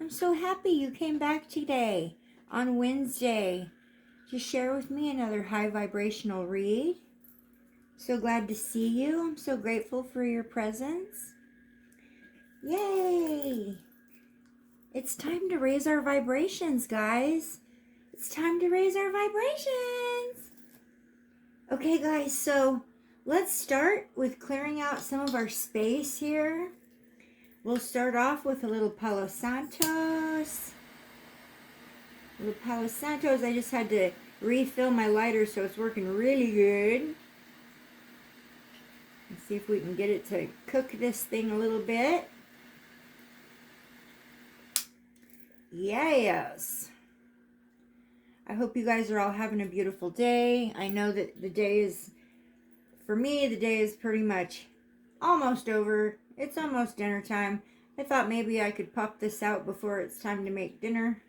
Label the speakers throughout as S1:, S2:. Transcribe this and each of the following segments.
S1: I'm so happy you came back today on Wednesday to share with me another high vibrational read. So glad to see you. I'm so grateful for your presence. Yay! It's time to raise our vibrations, guys. It's time to raise our vibrations. Okay, guys, so let's start with clearing out some of our space here. We'll start off with a little Palo Santos. I just had to refill my lighter, so it's working really good. Let's see if we can get it to cook this thing a little bit. Yes. I hope you guys are all having a beautiful day. I know that the day is, for me, the day is pretty much almost over. It's almost dinner time. I thought maybe I could pop this out before it's time to make dinner.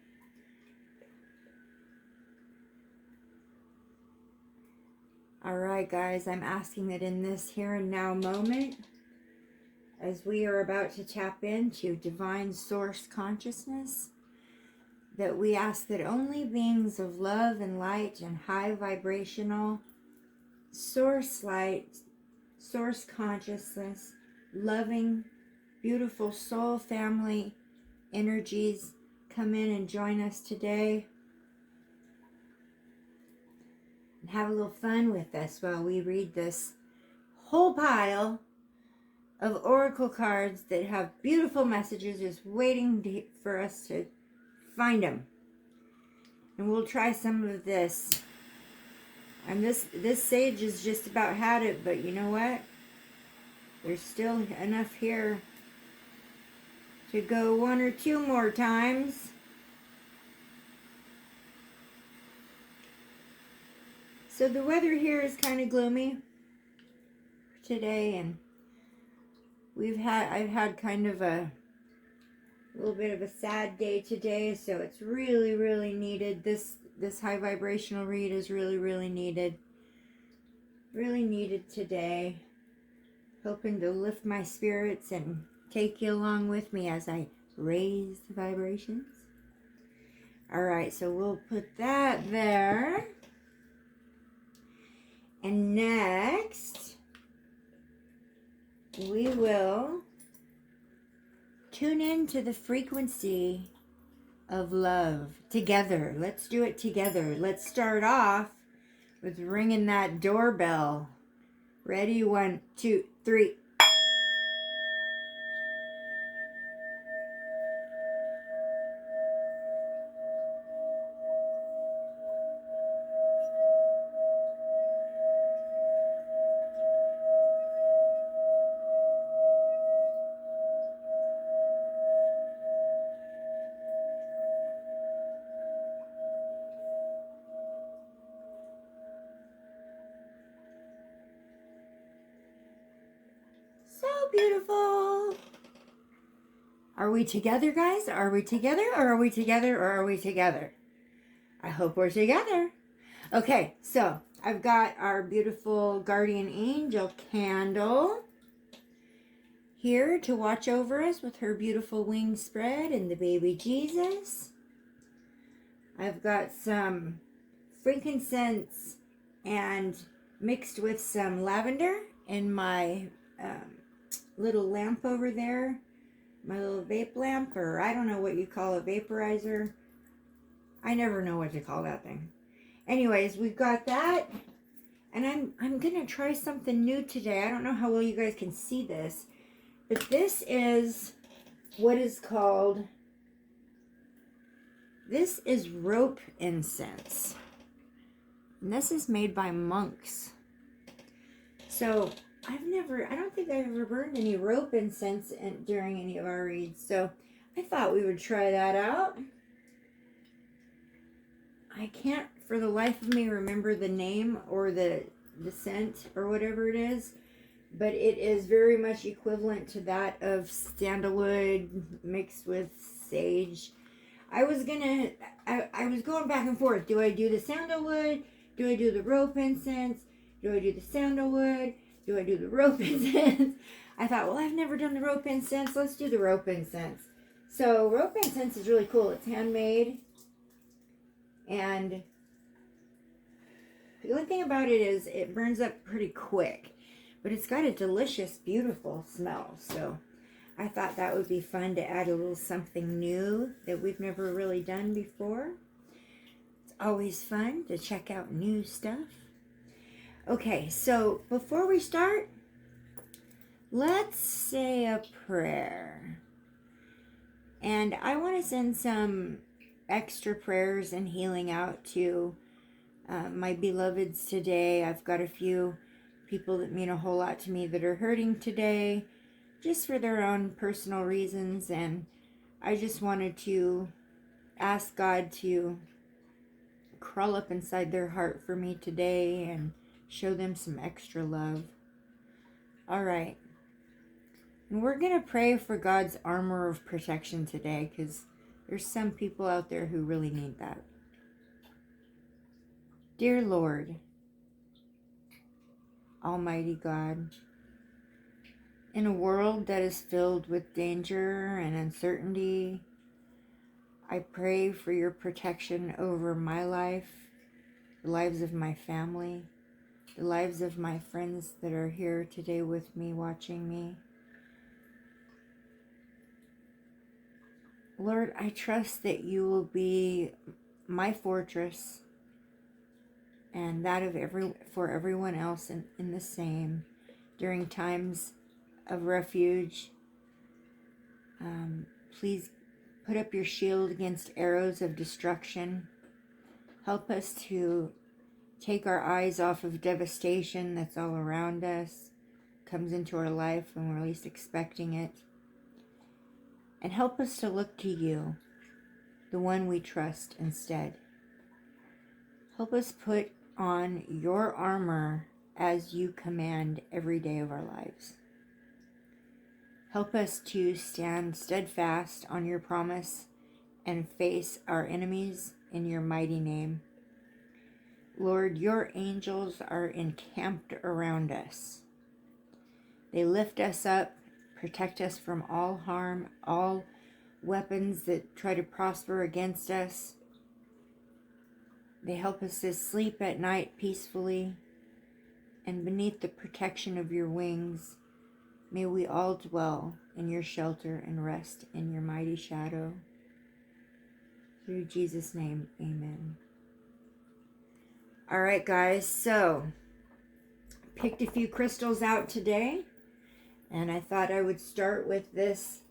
S1: Alright guys, I'm asking that in this here and now moment, as we are about to tap into divine source consciousness, that we ask that only beings of love and light and high vibrational source light, source consciousness, loving, beautiful soul family energies come in and join us today and have a little fun with us while we read this whole pile of oracle cards that have beautiful messages just waiting for us to find them. And we'll try some of this. And this sage has just about had it, but you know what? There's still enough here to go one or two more times. So the weather here is kind of gloomy today, and I've had kind of a little bit of a sad day today, so it's really, really needed. This high vibrational read is really, really needed. Really needed today. Hoping to lift my spirits and take you along with me as I raise the vibrations. Alright, so we'll put that there. And next, we will tune into the frequency of love together. Let's do it together. Let's start off with ringing that doorbell. Ready? 1, 2, 3. So beautiful. Are we together, guys? Are we together, or are we together, or are we together? I hope we're together. Okay, so I've got our beautiful guardian angel candle here to watch over us with her beautiful wings spread and the baby Jesus. I've got some frankincense and mixed with some lavender in my little lamp over there, my little vape lamp, or I don't know what you call a vaporizer. I never know what to call that thing. Anyways, we've got that, and I'm gonna try something new today. I don't know how well you guys can see this, but this is what is called, this is rope incense, and this is made by monks. So I don't think I've ever burned any rope incense during any of our reads, so I thought we would try that out. I can't for the life of me remember the name or the scent or whatever it is, but it is very much equivalent to that of sandalwood mixed with sage. I was going back and forth. Do I do the sandalwood? Do I do the rope incense? Do I do the sandalwood? Do I do the rope incense? I thought, well, I've never done the rope incense. Let's do the rope incense. So rope incense is really cool. It's handmade. And the only thing about it is it burns up pretty quick. But it's got a delicious, beautiful smell. So I thought that would be fun to add a little something new that we've never really done before. It's always fun to check out new stuff. Okay, so before we start, let's say a prayer. And I want to send some extra prayers and healing out to my beloveds today. I've got a few people that mean a whole lot to me that are hurting today, just for their own personal reasons. And I just wanted to ask God to crawl up inside their heart for me today and show them some extra love. All right. And we're going to pray for God's armor of protection today, because there's some people out there who really need that. Dear Lord, Almighty God, in a world that is filled with danger and uncertainty, I pray for your protection over my life, the lives of my family, the lives of my friends that are here today with me, watching me. Lord, I trust that you will be my fortress and that of for everyone else in the same during times of refuge. Please put up your shield against arrows of destruction. Help us to take our eyes off of devastation that's all around us, comes into our life when we're least expecting it. And help us to look to you, the one we trust instead. Help us put on your armor as you command every day of our lives. Help us to stand steadfast on your promise and face our enemies in your mighty name. Lord, your angels are encamped around us. They lift us up, protect us from all harm, all weapons that try to prosper against us. They help us to sleep at night peacefully, and beneath the protection of your wings, may we all dwell in your shelter and rest in your mighty shadow. Through Jesus' name, amen. All right, guys, so picked a few crystals out today, and I thought I would start with this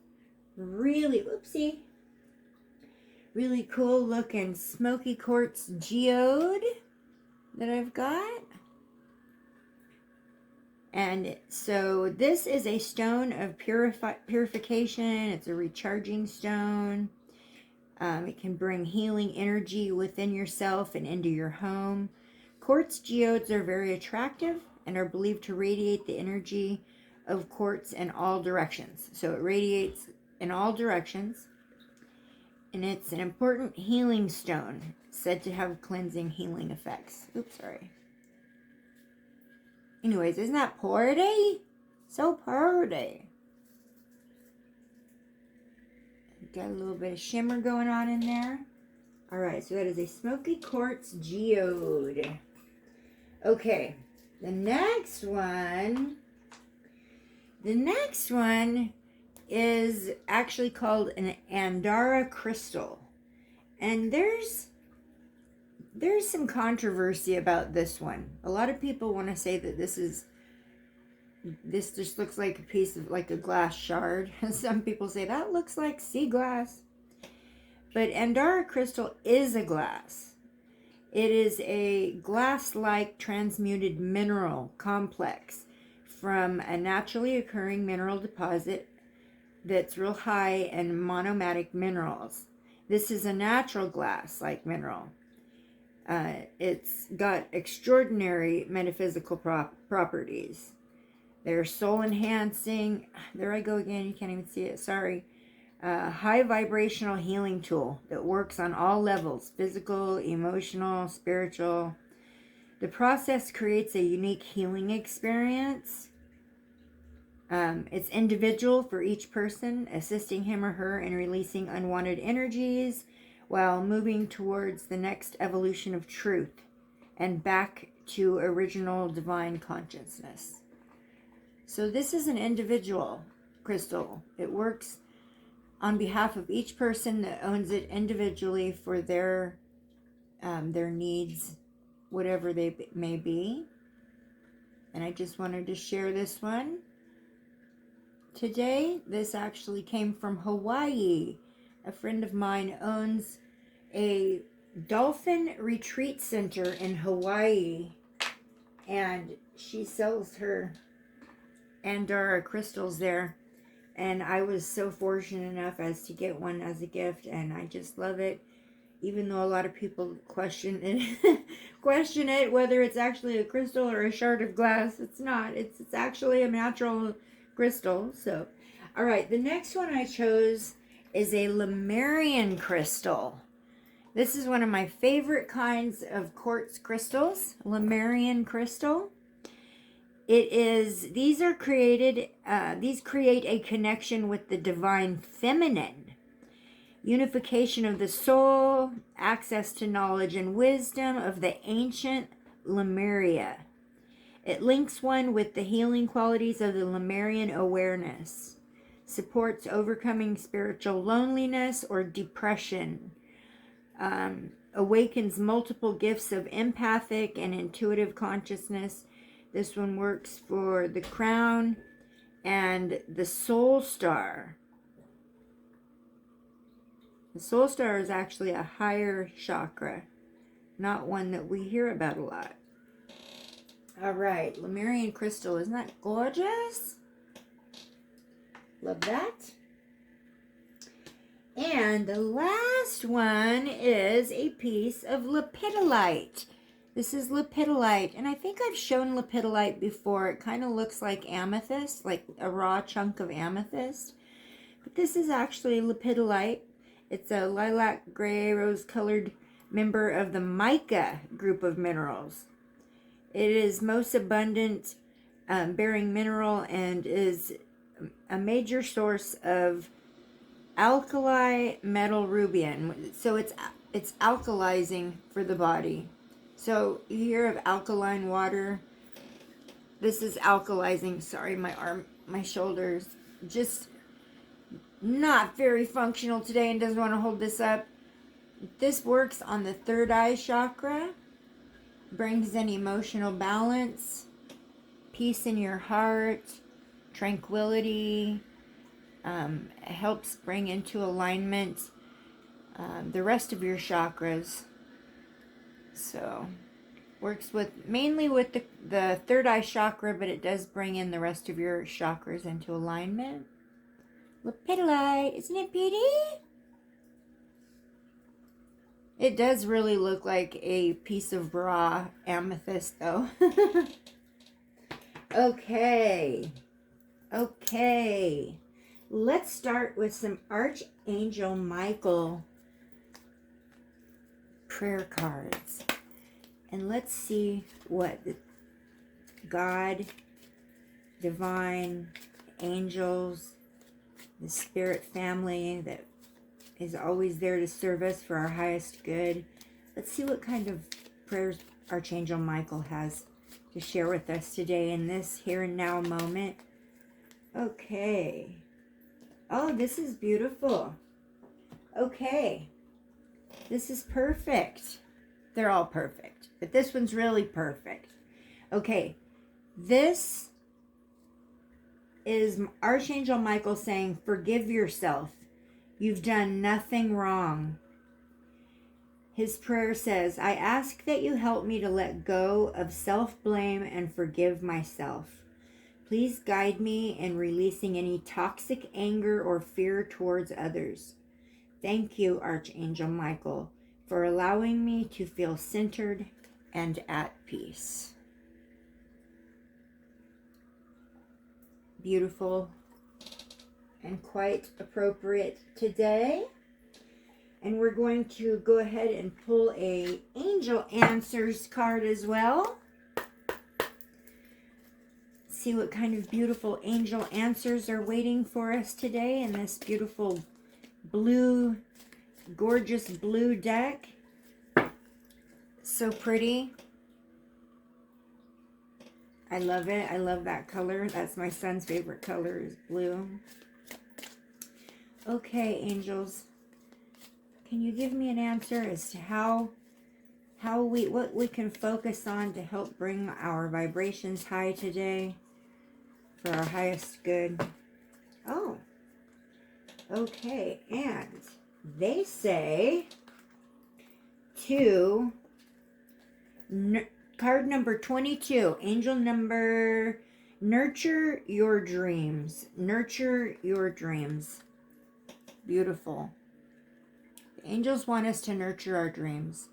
S1: really cool looking Smoky Quartz Geode that I've got. And so this is a stone of purification. It's a recharging stone. It can bring healing energy within yourself and into your home. Quartz geodes are very attractive and are believed to radiate the energy of quartz in all directions. So it radiates in all directions. And it's an important healing stone, said to have cleansing, healing effects. Oops, sorry. Anyways, isn't that pretty? So pretty. Got a little bit of shimmer going on in there. Alright, so that is a Smoky Quartz Geode. Okay, the next one is actually called an Andara Crystal. And there's some controversy about this one. A lot of people want to say that this just looks like a piece of, like a glass shard. Some people say that looks like sea glass. But Andara Crystal is a glass. It is a glass-like transmuted mineral complex from a naturally occurring mineral deposit that's real high in monomatic minerals. This is a natural glass-like mineral. It's got extraordinary metaphysical properties. They're soul enhancing. There I go again. You can't even see it. Sorry. High vibrational healing tool that works on all levels: physical, emotional, spiritual. The process creates a unique healing experience. It's individual for each person, assisting him or her in releasing unwanted energies while moving towards the next evolution of truth and back to original divine consciousness. So this is an individual crystal. It works on behalf of each person that owns it individually for their needs, whatever they may be. And I just wanted to share this one today. This actually came from Hawaii. A friend of mine owns a dolphin retreat center in Hawaii, and she sells her Andara crystals there. And I was so fortunate enough as to get one as a gift, and I just love it. Even though a lot of people question it, whether it's actually a crystal or a shard of glass. It's not. It's actually a natural crystal. So, all right. The next one I chose is a Lemarian crystal. This is one of my favorite kinds of quartz crystals, Lemarian crystal. These create a connection with the divine feminine, unification of the soul, access to knowledge and wisdom of the ancient Lemuria. It links one with the healing qualities of the Lemurian awareness, supports overcoming spiritual loneliness or depression, awakens multiple gifts of empathic and intuitive consciousness. This one works for the crown and the soul star. The soul star is actually a higher chakra, not one that we hear about a lot. All right, Lemarian crystal, isn't that gorgeous? Love that. And the last one is a piece of lepidolite. This is lepidolite, and I think I've shown lepidolite before. It kind of looks like amethyst, like a raw chunk of amethyst. But this is actually lepidolite. It's a lilac gray rose-colored member of the mica group of minerals. It is most abundant bearing mineral and is a major source of alkali metal rubian. So it's alkalizing for the body. So you hear of alkaline water. This is alkalizing. Sorry, my shoulders just not very functional today and doesn't want to hold this up. This works on the third eye chakra, brings in emotional balance, peace in your heart, tranquility, helps bring into alignment the rest of your chakras. So works mainly with the third eye chakra, but it does bring in the rest of your chakras into alignment. Lepidolite, isn't it pretty? It does really look like a piece of raw amethyst, though. Okay. Let's start with some Archangel Michael prayer cards. And let's see what God, divine, angels, the spirit family that is always there to serve us for our highest good. Let's see what kind of prayers Archangel Michael has to share with us today in this here and now moment. Okay. Oh, this is beautiful. Okay. This is perfect. They're all perfect, but this one's really perfect. Okay. This is Archangel Michael saying, forgive yourself. You've done nothing wrong. His prayer says, I ask that you help me to let go of self-blame and forgive myself. Please guide me in releasing any toxic anger or fear towards others. Thank you, Archangel Michael, for allowing me to feel centered and at peace. Beautiful and quite appropriate today. And we're going to go ahead and pull a Angel Answers card as well. see what kind of beautiful angel answers are waiting for us today in this beautiful blue, gorgeous blue deck. So pretty. I love it. I love that color. That's my son's favorite color, is blue. Okay, angels. Can you give me an answer as to what we can focus on to help bring our vibrations high today for our highest good? Oh. Okay, and they say to card number 22, angel number, nurture your dreams. Nurture your dreams. Beautiful. The angels want us to nurture our dreams.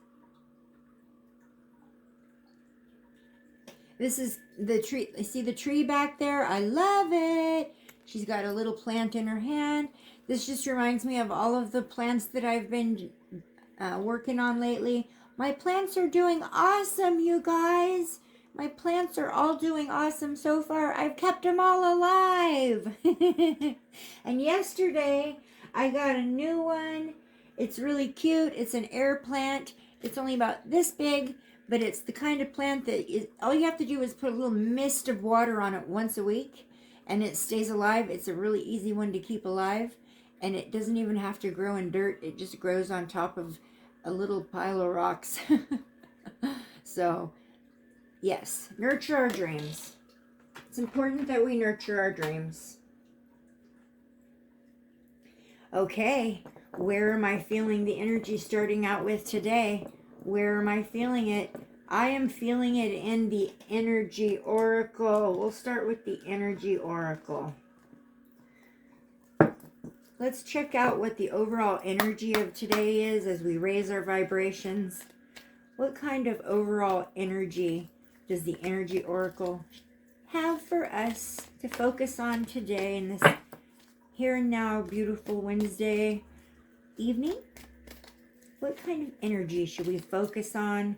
S1: This is the tree. See the tree back there? I love it. She's got a little plant in her hand. This just reminds me of all of the plants that I've been working on lately. My plants are doing awesome, you guys. My plants are all doing awesome so far. I've kept them all alive. And yesterday, I got a new one. It's really cute. It's an air plant. It's only about this big, but it's the kind of plant that all you have to do is put a little mist of water on it once a week, and it stays alive. It's a really easy one to keep alive, and it doesn't even have to grow in dirt. It just grows on top of a little pile of rocks. So, yes, nurture our dreams. It's important that we nurture our dreams. Okay, where am I feeling the energy starting out with today? Where am I feeling it? I am feeling it in the Energy Oracle. We'll start with the Energy Oracle. Let's check out what the overall energy of today is as we raise our vibrations. What kind of overall energy does the Energy Oracle have for us to focus on today in this here and now beautiful Wednesday evening? What kind of energy should we focus on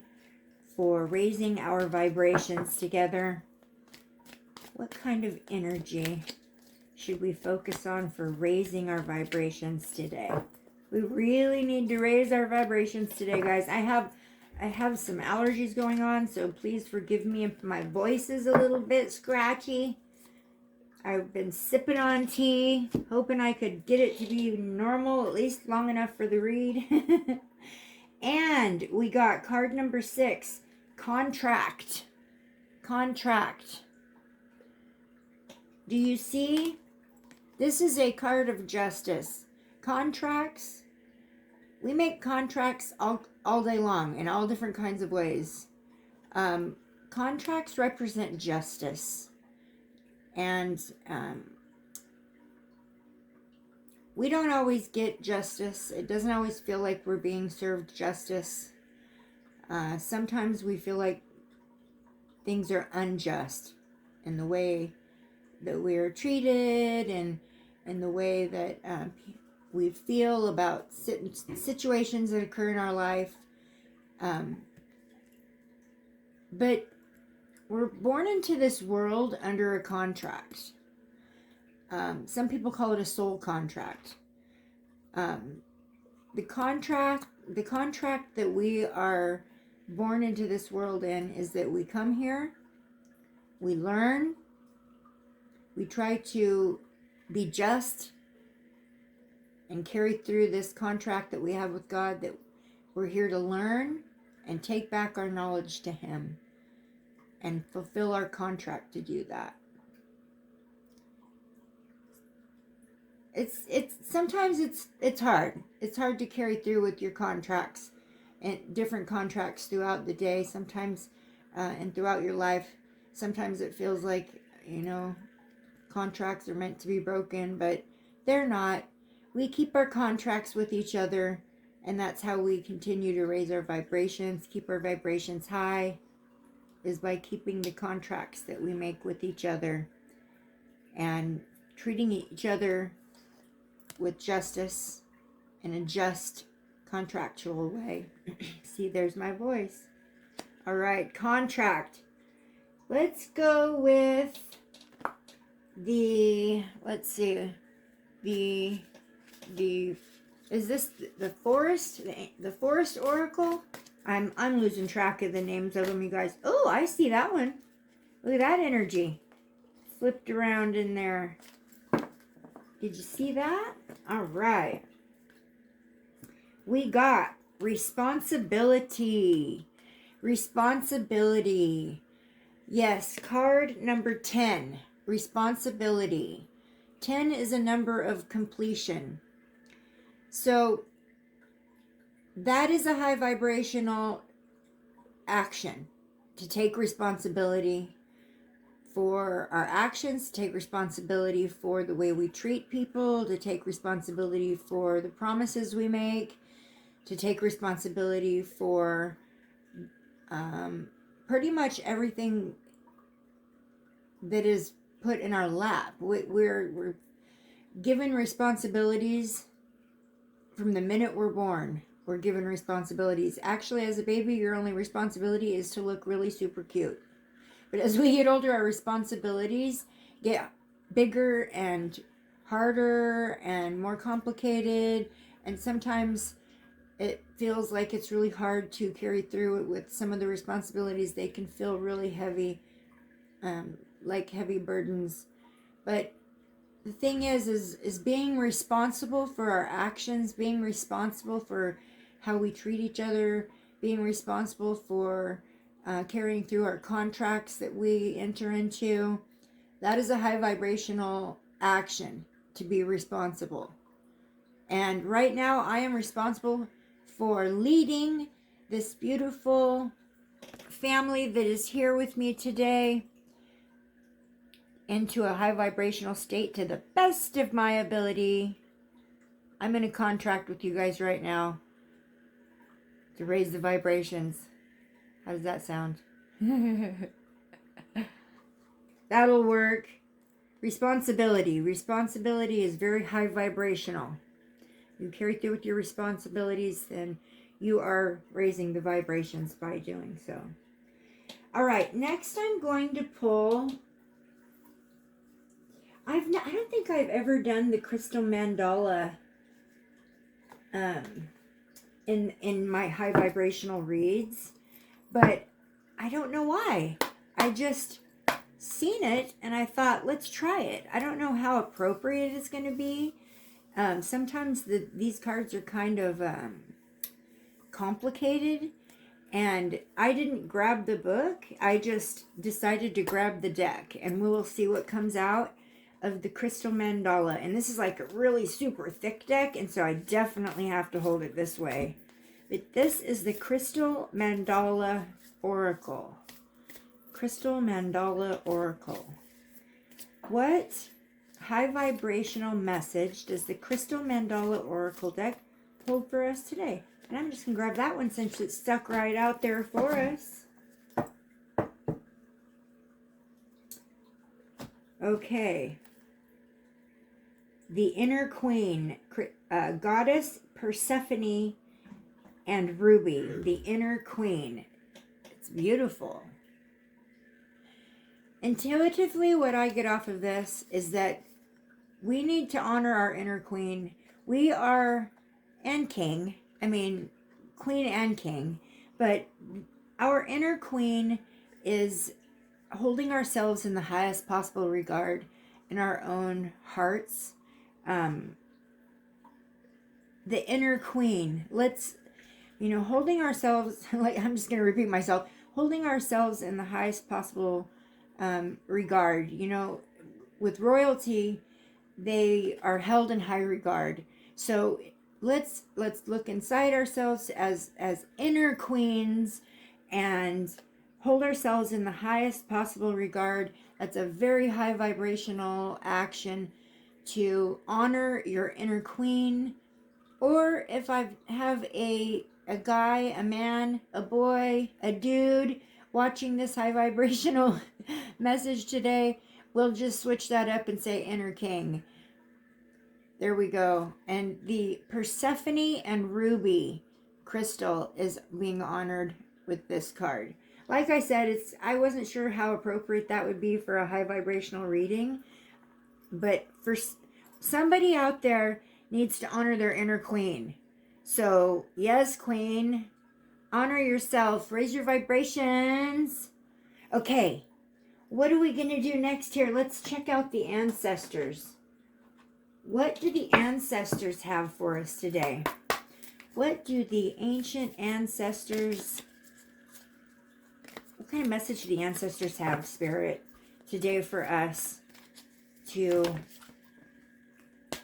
S1: for raising our vibrations together? What kind of energy should we focus on for raising our vibrations today? We really need to raise our vibrations today, guys. I have some allergies going on, so please forgive me if my voice is a little bit scratchy. I've been sipping on tea, hoping I could get it to be normal, at least long enough for the read. And we got card number 6, contract. Contract. Do you see? This is a card of justice. Contracts. We make contracts all day long in all different kinds of ways. Contracts represent justice. And we don't always get justice. It doesn't always feel like we're being served justice. Sometimes we feel like things are unjust in the way that we're treated and in the way that we feel about situations that occur in our life. But we're born into this world under a contract. Some people call it a soul contract. The contract that we are born into this world in is that we come here, we learn, we try to be just and carry through this contract that we have with God, that we're here to learn and take back our knowledge to Him and fulfill our contract to do that. Sometimes it's hard. It's hard to carry through with your contracts and different contracts throughout the day. Sometimes and throughout your life, sometimes it feels like, contracts are meant to be broken, but they're not. We keep our contracts with each other, and that's how we continue to raise our vibrations, keep our vibrations high, is by keeping the contracts that we make with each other and treating each other with justice in a just contractual way. See, there's my voice. All right, contract. Let's go with let's see, the is this the forest, the forest oracle? I'm losing track of the names of them, you guys. Oh, I see that one. Look at that energy flipped around in there. Did you see that? All right. We got responsibility. Responsibility. Yes, card number 10. Responsibility. 10 is a number of completion. So that is a high vibrational action, to take responsibility for our actions, to take responsibility for the way we treat people, to take responsibility for the promises we make, to take responsibility for pretty much everything that is put in our lap. We're given responsibilities from the minute we're born. We're given responsibilities. Actually, as a baby, your only responsibility is to look really super cute. But as we get older, our responsibilities get bigger and harder and more complicated. And sometimes it feels like it's really hard to carry through with some of the responsibilities. They can feel really heavy, like heavy burdens. But the thing is being responsible for our actions, being responsible for how we treat each other, being responsible for carrying through our contracts that we enter into. That is a high vibrational action, to be responsible. And right now I am responsible for leading this beautiful family that is here with me today into a high vibrational state to the best of my ability. I'm in a contract with you guys right now to raise the vibrations. How does that sound? That'll work. Responsibility. Responsibility is very high vibrational. You carry through with your responsibilities, then you are raising the vibrations by doing so. All right, next I'm going to pull. I don't think I've ever done the crystal mandala in my high vibrational reads, but I don't know why. I just seen it and I thought, let's try it. I don't know how appropriate it's going to be. Sometimes these cards are kind of complicated, and I didn't grab the book. I just decided to grab the deck, and we will see what comes out of the crystal mandala. And this is like a really super thick deck, and so I definitely have to hold it this way. But this is the crystal mandala oracle. Crystal mandala oracle. What high vibrational message does the crystal mandala oracle deck hold for us today? And I'm just going to grab that one since it's stuck right out there for us. Okay. The inner queen, goddess Persephone and Ruby. The inner queen. It's beautiful. Intuitively, what I get off of this is that we need to honor our inner queen. We are, and king, queen and king, but our inner queen is holding ourselves in the highest possible regard in our own hearts. The inner queen, holding ourselves, like I'm just going to repeat myself, holding ourselves in the highest possible regard. With royalty, they are held in high regard. So let's look inside ourselves as inner queens and hold ourselves in the highest possible regard. That's a very high vibrational action to honor your inner queen. Or if I have a guy, a man, a boy, a dude watching this high vibrational message today, we'll just switch that up and say inner king. There we go. And the Persephone and Ruby crystal is being honored with this card. Like I said, I wasn't sure how appropriate that would be for a high vibrational reading. But for somebody out there needs to honor their inner queen. So, yes, queen, honor yourself. Raise your vibrations. Okay, what are we going to do next here? Let's check out the ancestors. What do the ancestors have for us today? What do the ancient ancestors... What kind of message do the ancestors have, Spirit, today for us to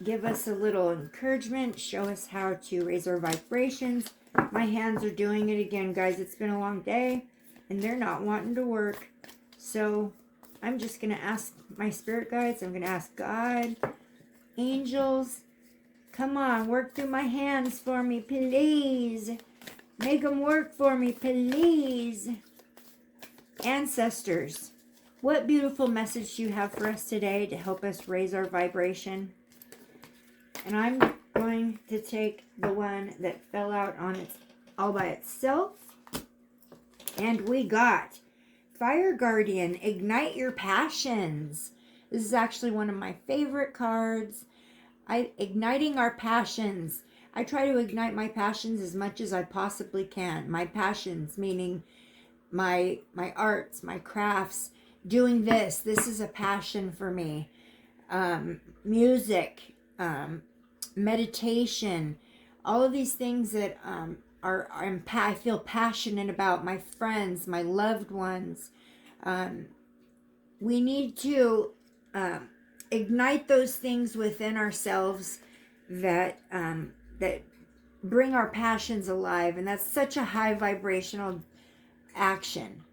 S1: give us a little encouragement, show us how to raise our vibrations? My hands are doing it again, guys. It's been a long day, and they're not wanting to work. So I'm just going to ask my spirit guides. I'm going to ask God, angels, come on, work through my hands for me, please. Make them work for me, please. Ancestors, what beautiful message do you have for us today to help us raise our vibration? And I'm going to take the one that fell out on its all by itself. And we got Fire Guardian, Ignite Your Passions. This is actually one of my favorite cards. Igniting our passions. I try to ignite my passions as much as I possibly can. My passions, meaning my arts, my crafts, doing this. This is a passion for me. Music, meditation, all of these things that I feel passionate about. My friends, my loved ones. We need to ignite those things within ourselves that that bring our passions alive, and that's such a high vibrational action.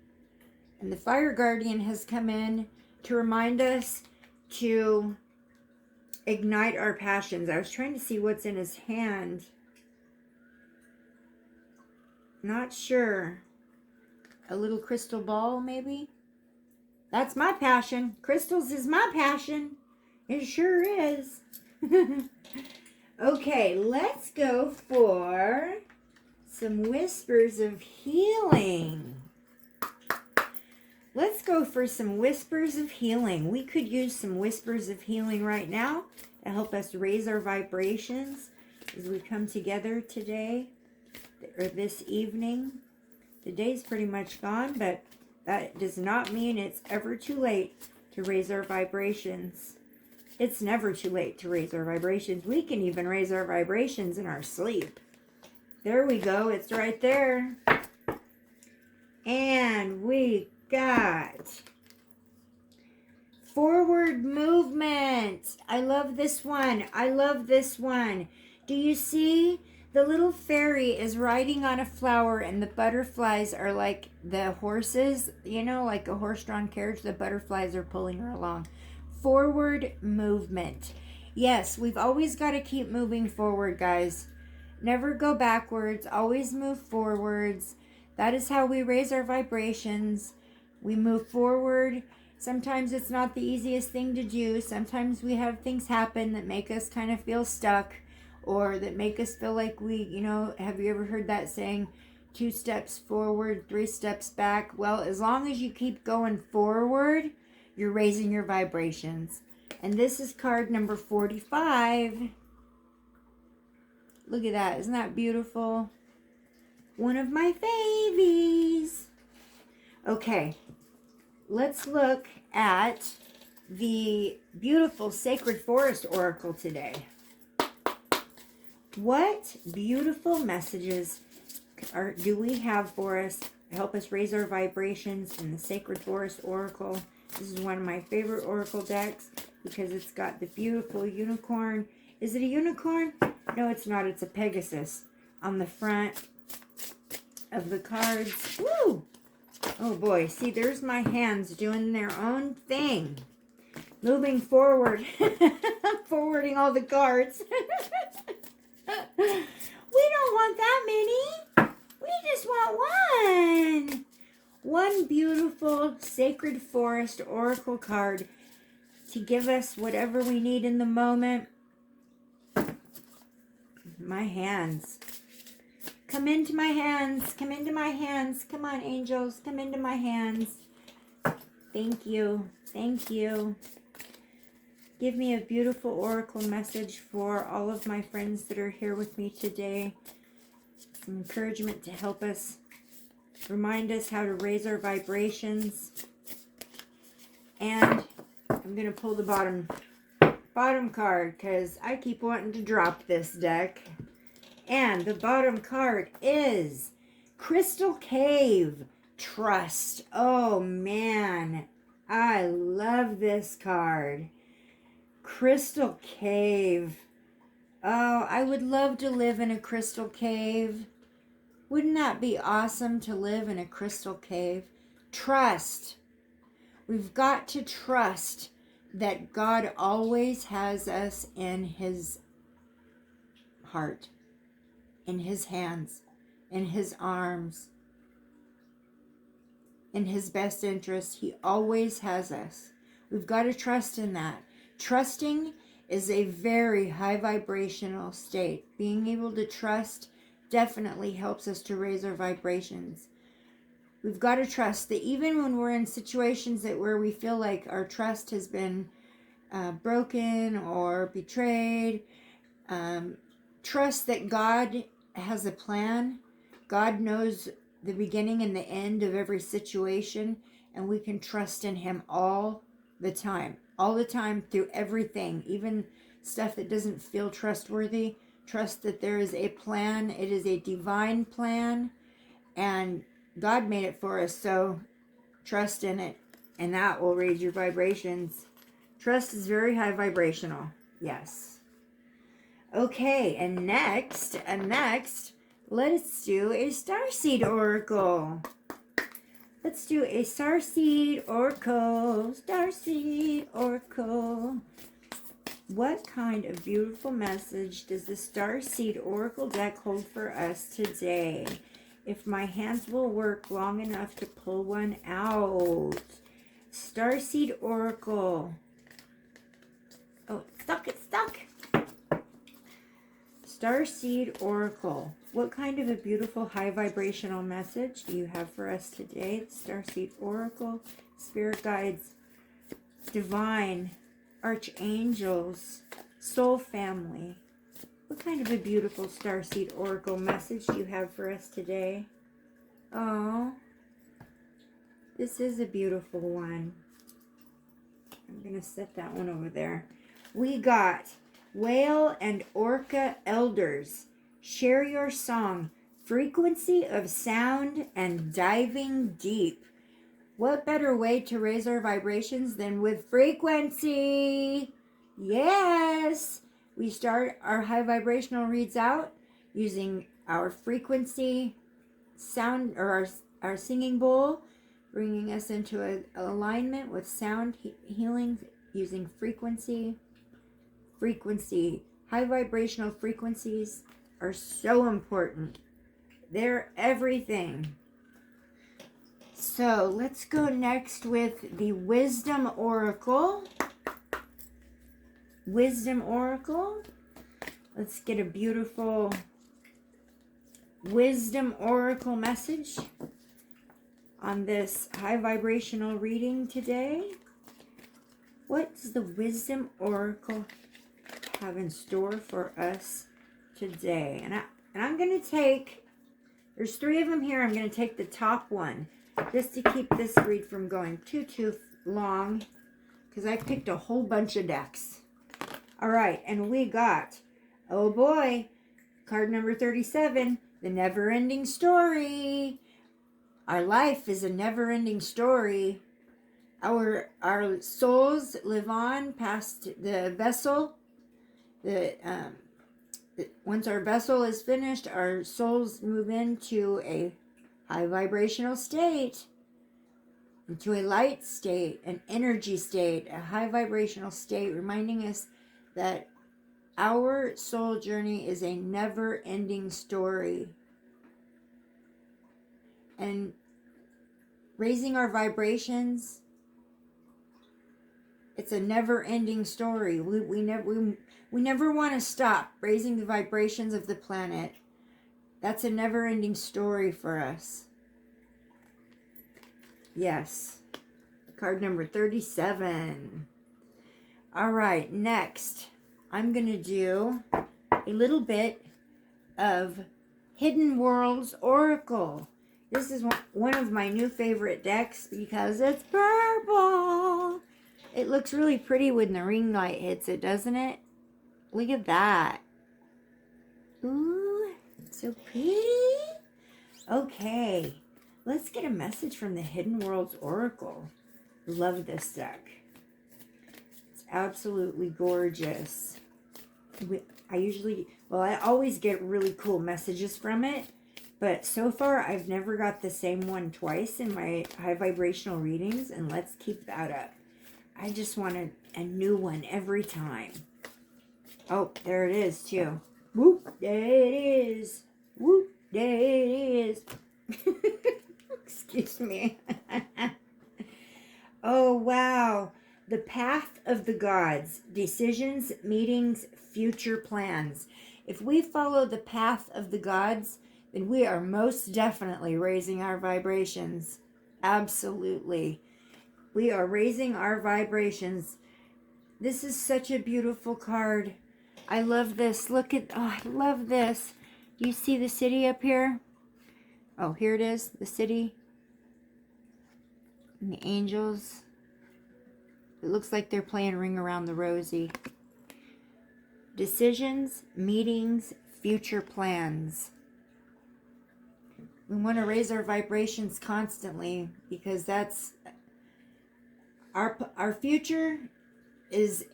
S1: And the Fire Guardian has come in to remind us to ignite our passions. I was trying to see what's in his hand. Not sure. A little crystal ball, maybe? That's my passion. Crystals is my passion. It sure is. Okay, let's go for some whispers of healing. Let's go for some whispers of healing. We could use some whispers of healing right now to help us raise our vibrations as we come together today or this evening. The day's pretty much gone, but that does not mean it's ever too late to raise our vibrations. It's never too late to raise our vibrations. We can even raise our vibrations in our sleep. There we go. It's right there. And we got forward movement. I love this one. I love this one. Do you see? The little fairy is riding on a flower, and the butterflies are like the horses, you know, like a horse-drawn carriage. The butterflies are pulling her along. Forward movement. Yes, we've always got to keep moving forward, guys. Never go backwards. Always move forwards. That is how we raise our vibrations. We move forward. Sometimes it's not the easiest thing to do. Sometimes we have things happen that make us kind of feel stuck, or that make us feel like we, you know, have you ever heard that saying, 2 steps forward, 3 steps back? Well, as long as you keep going forward, you're raising your vibrations. And this is card number 45. Look at that. Isn't that beautiful? One of my favies. Okay, let's look at the beautiful Sacred Forest Oracle today. What beautiful messages do we have for us to help us raise our vibrations in the Sacred Forest Oracle? This is one of my favorite oracle decks because it's got the beautiful unicorn. Is it a unicorn? No, it's not. It's a Pegasus on the front of the cards. Woo! Oh boy, see, there's my hands doing their own thing. Moving forward. I'm forwarding all the cards. We don't want that many. We just want one. One beautiful Sacred Forest Oracle card to give us whatever we need in the moment. My hands. Come into my hands. Come into my hands. Come on, angels. Come into my hands. Thank you. Thank you. Give me a beautiful oracle message for all of my friends that are here with me today. Some encouragement to help us, remind us how to raise our vibrations. And I'm going to pull the bottom card because I keep wanting to drop this deck. And the bottom card is Crystal Cave Trust. Oh man, I love this card. Crystal Cave. Oh, I would love to live in a crystal cave. Wouldn't that be awesome to live in a crystal cave? Trust. We've got to trust that God always has us in his heart, in his hands, in his arms, in his best interest. He always has us. We've got to trust in that. Trusting is a very high vibrational state. Being able to trust definitely helps us to raise our vibrations. We've got to trust that even when we're in situations where we feel like our trust has been broken or betrayed, trust that God has a plan. God knows the beginning and the end of every situation, and we can trust in him all the time through everything, even stuff that doesn't feel trustworthy. Trust that there is a plan. It is a divine plan, and God made it for us, so trust in it, and that will raise your vibrations. Trust is very high vibrational. Yes. Okay, and next, let's do a Starseed Oracle. Let's do a Starseed Oracle. Starseed Oracle. What kind of beautiful message does the Starseed Oracle deck hold for us today? If my hands will work long enough to pull one out. Starseed Oracle. Oh, it's stuck. Starseed Oracle. What kind of a beautiful high vibrational message do you have for us today? Starseed Oracle, Spirit Guides, Divine, Archangels, Soul Family. What kind of a beautiful Starseed Oracle message do you have for us today? Oh, this is a beautiful one. I'm going to set that one over there. We got Whale and Orca Elders. Share your song. Frequency of sound and diving deep. What better way to raise our vibrations than with frequency? Yes! We start our high vibrational reads out using our frequency sound, or our singing bowl, bringing us into an alignment with sound healing using frequency. Frequency. High vibrational frequencies are so important. They're everything. So let's go next with the Wisdom Oracle. Wisdom Oracle. Let's get a beautiful Wisdom Oracle message on this high vibrational reading today. What does the Wisdom Oracle have in store for us today? And I'm going to take, there's 3 of them here. I'm going to take the top one just to keep this read from going too long, because I picked a whole bunch of decks. All right, and we got, oh boy, card number 37, the never-ending story. Our life is a never-ending story. Our souls live on past the vessel. Once our vessel is finished, our souls move into a high vibrational state, into a light state, an energy state, a high vibrational state, reminding us that our soul journey is a never-ending story. And raising our vibrations, it's a never-ending story. We never want to stop raising the vibrations of the planet. That's a never-ending story for us. Yes. Card number 37. All right, next, I'm going to do a little bit of Hidden Worlds Oracle. This is one of my new favorite decks because it's purple. It looks really pretty when the ring light hits it, doesn't it? Look at that. Ooh, so pretty. Okay, let's get a message from the Hidden Worlds Oracle. Love this deck. It's absolutely gorgeous. I always get really cool messages from it, but so far I've never got the same one twice in my high vibrational readings, and let's keep that up. I just want a new one every time. Oh, there it is too. Whoop, there it is. Whoop, there it is. Excuse me. Oh, wow. The path of the gods. Decisions, meetings, future plans. If we follow the path of the gods, then we are most definitely raising our vibrations. Absolutely. We are raising our vibrations. This is such a beautiful card. I love this. Look at, oh, I love this. Do you see the city up here? Oh, here it is, the city. And the angels. It looks like they're playing Ring Around the Rosie. Decisions, meetings, future plans. We want to raise our vibrations constantly because that's our future is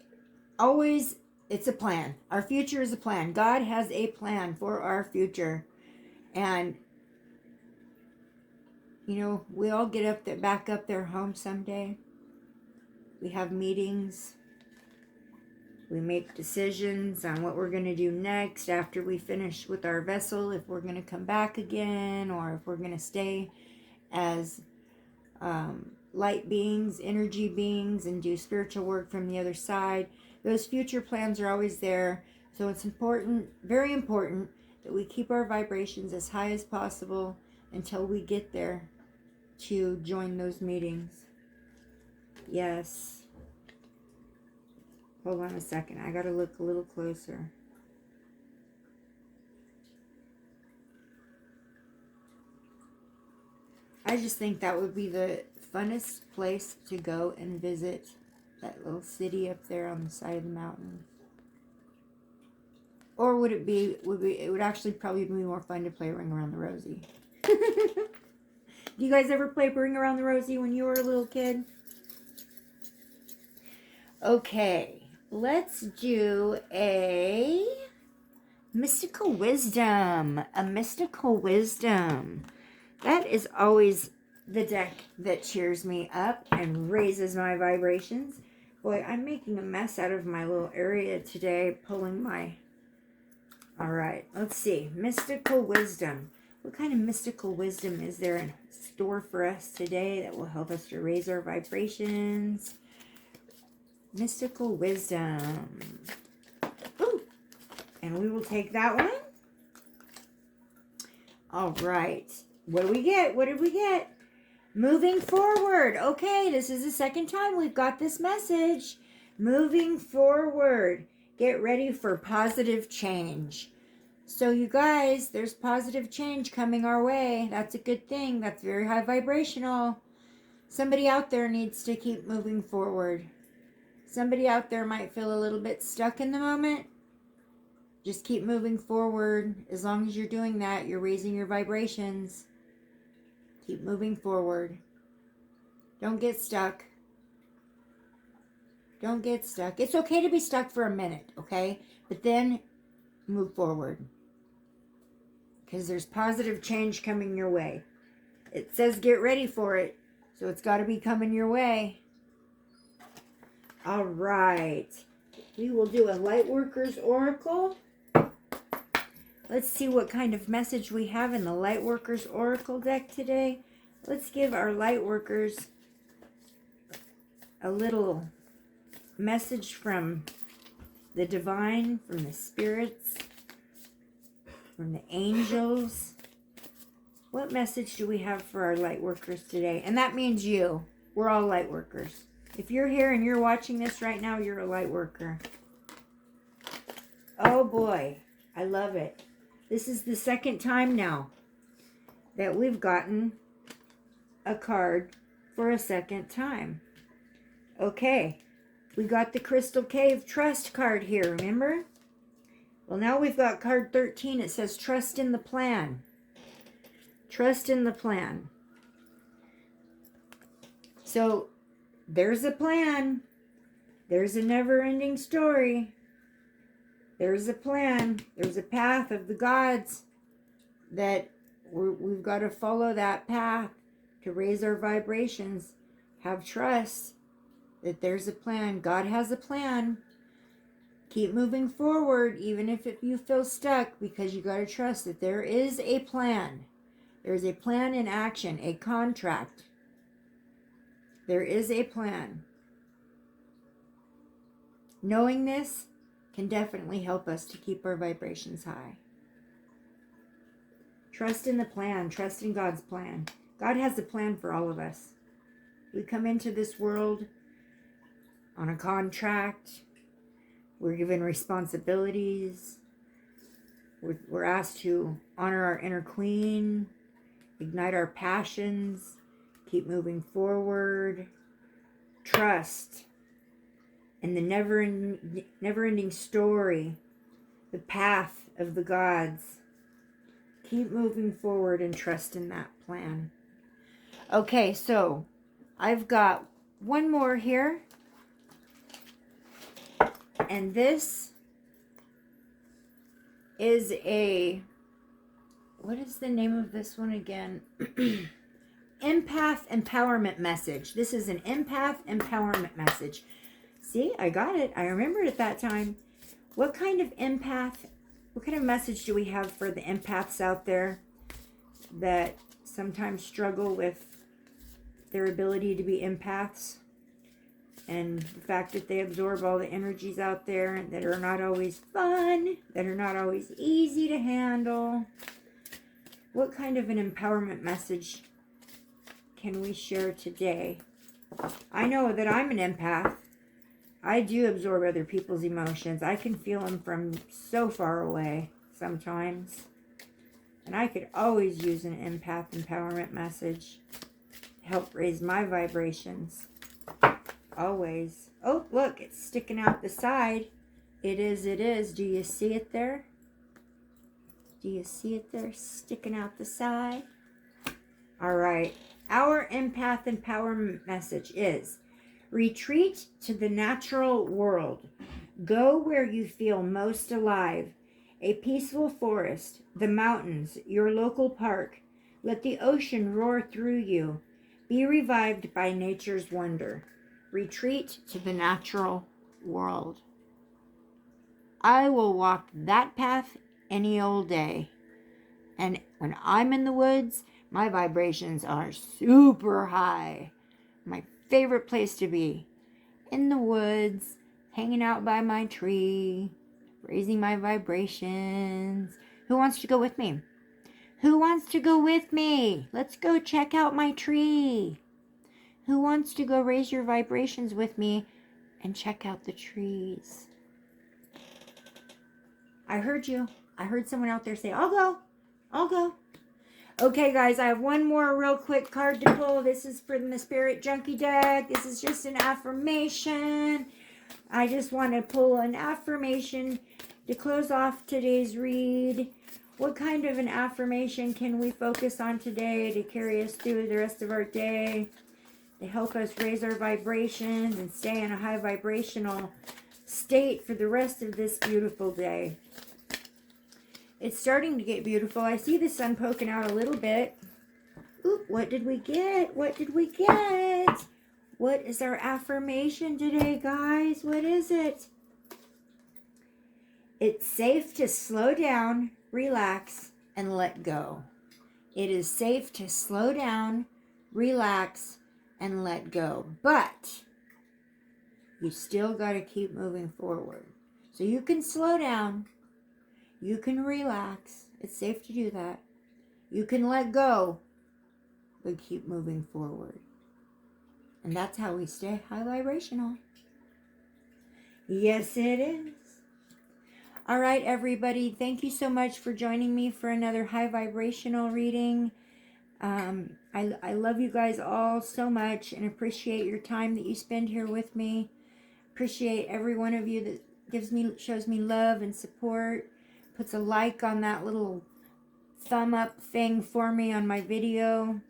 S1: always, it's a plan. Our future is a plan. God has a plan for our future. And you know, we all get up there, back up there home someday. We have meetings. We make decisions on what we're going to do next after we finish with our vessel, if we're going to come back again, or if we're going to stay as light beings, energy beings, and do spiritual work from the other side. Those future plans are always there. So it's important, very important, that we keep our vibrations as high as possible until we get there to join those meetings. Yes. Hold on a second. I gotta look a little closer. I just think that would be the funnest place to go and visit. That little city up there on the side of the mountain. Or would it be, it would actually probably be more fun to play Ring Around the Rosie. Do you guys ever play Ring Around the Rosie when you were a little kid? Okay, let's do a mystical wisdom. A mystical wisdom. That is always the deck that cheers me up and raises my vibrations. Boy, I'm making a mess out of my little area today, pulling my... All right, let's see. Mystical wisdom. What kind of mystical wisdom is there in store for us today that will help us to raise our vibrations? Mystical wisdom. Ooh. And we will take that one. All right. What do we get? What did we get? Moving forward. Okay, this is the second time we've got this message. Moving forward. Get ready for positive change. So you guys, there's positive change coming our way. That's a good thing. That's very high vibrational. Somebody out there needs to keep moving forward. Somebody out there might feel a little bit stuck in the moment. Just keep moving forward. As long as you're doing that, you're raising your vibrations. Keep moving forward. Don't get stuck. Don't get stuck. It's okay to be stuck for a minute, okay? But then move forward. Because there's positive change coming your way. It says get ready for it. So it's got to be coming your way. All right. We will do a Lightworkers Oracle. Let's see what kind of message we have in the Lightworkers Oracle deck today. Let's give our Lightworkers a little message from the divine, from the spirits, from the angels. What message do we have for our light workers today? And that means you. We're all light workers. If you're here and you're watching this right now, you're a light worker. Oh boy, I love it. This is the second time now that we've gotten a card for a second time. Okay, we got the Crystal Cave Trust card here, remember? Well, now we've got card 13. It says trust in the plan. Trust in the plan. So, there's a plan. There's a never-ending story. There's a plan. There's a path of the gods that we've got to follow that path to raise our vibrations. Have trust that there's a plan. God has a plan. Keep moving forward, even if you feel stuck, because you got to trust that there is a plan. There's a plan in action, a contract. There is a plan. Knowing this can definitely help us to keep our vibrations high. Trust in the plan. Trust in God's plan. God has a plan for all of us. We come into this world on a contract. We're given responsibilities. We're asked to honor our inner queen, ignite our passions, keep moving forward, trust in the never-ending story, the path of the gods. Keep moving forward and trust in that plan. Okay, so I've got one more here. And this is what is the name of this one again? Empath empowerment message. This is an empath empowerment message. See, I got it. I remembered at that time. What kind of message do we have for the empaths out there that sometimes struggle with their ability to be empaths? And the fact that they absorb all the energies out there that are not always fun, that are not always easy to handle. What kind of an empowerment message can we share today? I know that I'm an empath. I do absorb other people's emotions. I can feel them from so far away sometimes. And I could always use an empath empowerment message to help raise my vibrations. Always. Oh, look, it's sticking out the side. It is. Do you see it there? Do you see it there sticking out the side? All right. Our empath empowerment message is, retreat to the natural world. Go where you feel most alive. A peaceful forest, the mountains, your local park. Let the ocean roar through you. Be revived by nature's wonder. Retreat to the natural world. I will walk that path any old day. And when I'm in the woods, my vibrations are super high. My favorite place to be. In the woods, hanging out by my tree, raising my vibrations. Who wants to go with me? Who wants to go with me? Let's go check out my tree. Who wants to go raise your vibrations with me and check out the trees? I heard you. I heard someone out there say, I'll go. I'll go. Okay, guys, I have one more real quick card to pull. This is from the Spirit Junkie deck. This is just an affirmation. I just want to pull an affirmation to close off today's read. What kind of an affirmation can we focus on today to carry us through the rest of our day? To help us raise our vibrations and stay in a high vibrational state for the rest of this beautiful day. It's starting to get beautiful. I see the sun poking out a little bit. Oop, what did we get? What did we get? What is our affirmation today, guys? What is it? It's safe to slow down, relax, and let go. It is safe to slow down, relax, and let go. But you still got to keep moving forward. So you can slow down. You can relax. It's safe to do that. You can let go, but keep moving forward. And that's how we stay high vibrational. Yes, it is. All right, everybody. Thank you so much for joining me for another high vibrational reading. I love you guys all so much and appreciate your time that you spend here with me. Appreciate every one of you that shows me love and support. Puts a like on that little thumb up thing for me on my video.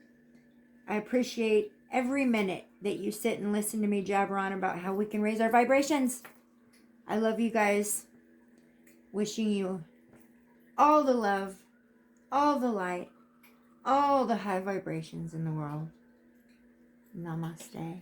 S1: I appreciate every minute that you sit and listen to me jabber on about how we can raise our vibrations. I love you guys. Wishing you all the love, all the light, all the high vibrations in the world. Namaste.